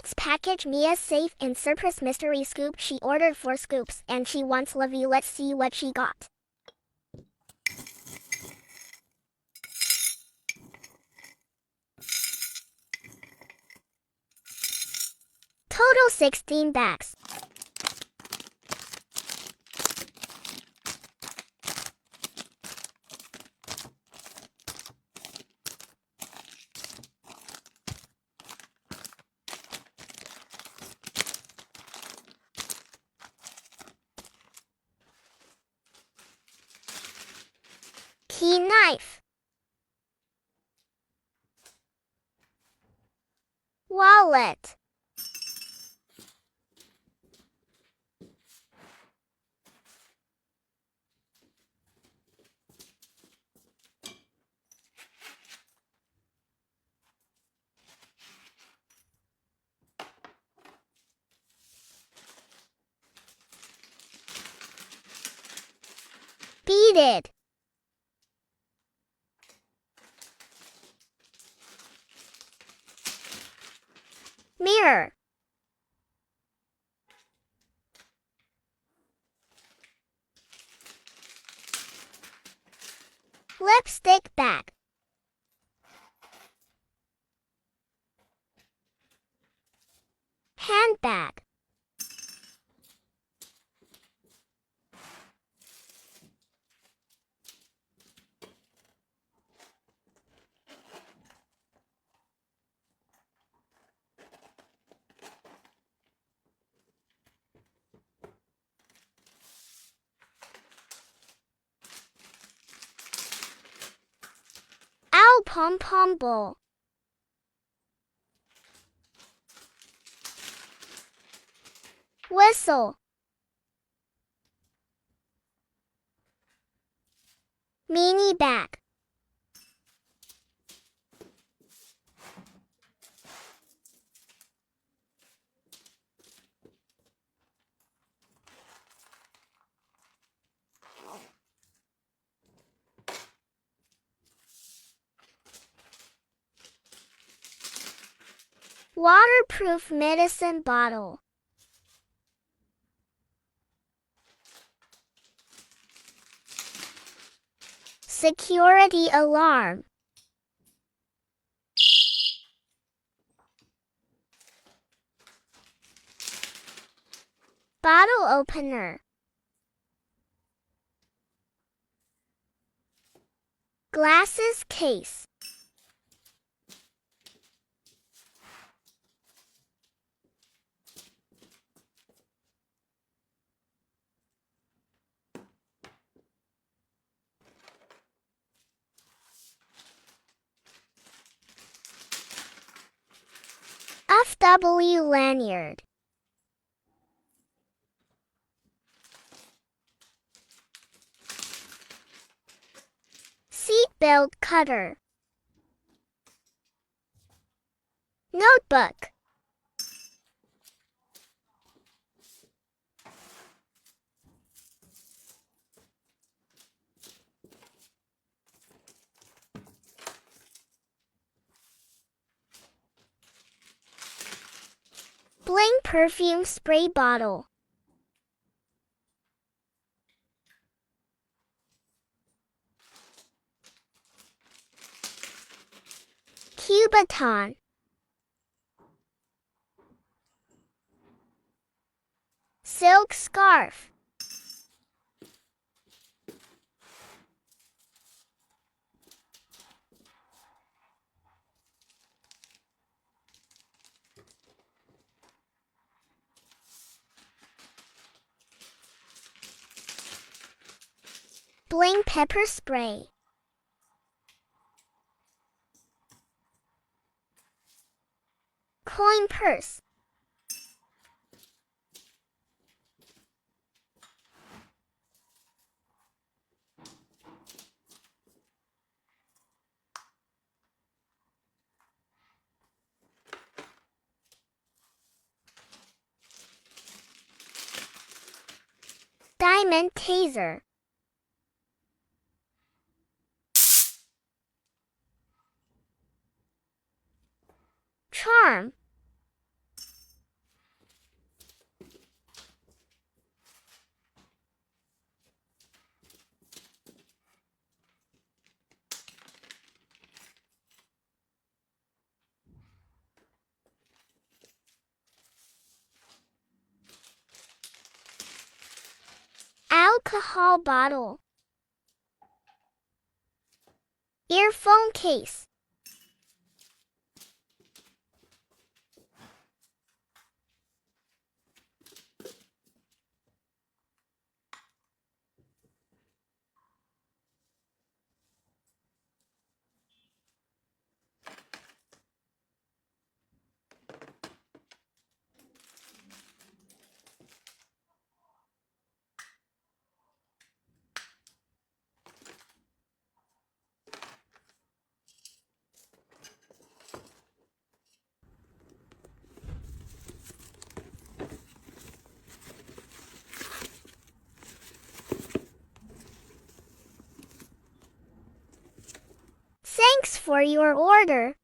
Cutebags package Mia safe and surprise mystery scoop. She ordered 4 scoops and she wants Lovey. Let's see what she got. Total 16 bags. Key knife. Wallet. Beaded. Mirror. Lipstick bag. Handbag. Owl pom-pom bowl. Whistle. Mini bag. Waterproof medicine bottle. Security alarm. Bottle opener. Glasses case. FW lanyard. Seatbelt cutter. Notebook. Bling perfume spray bottle. Cubaton. Silk scarf. Bling pepper spray. Coin purse. Diamond taser. Charm. alcohol bottle, earphone case, Thanks for your order.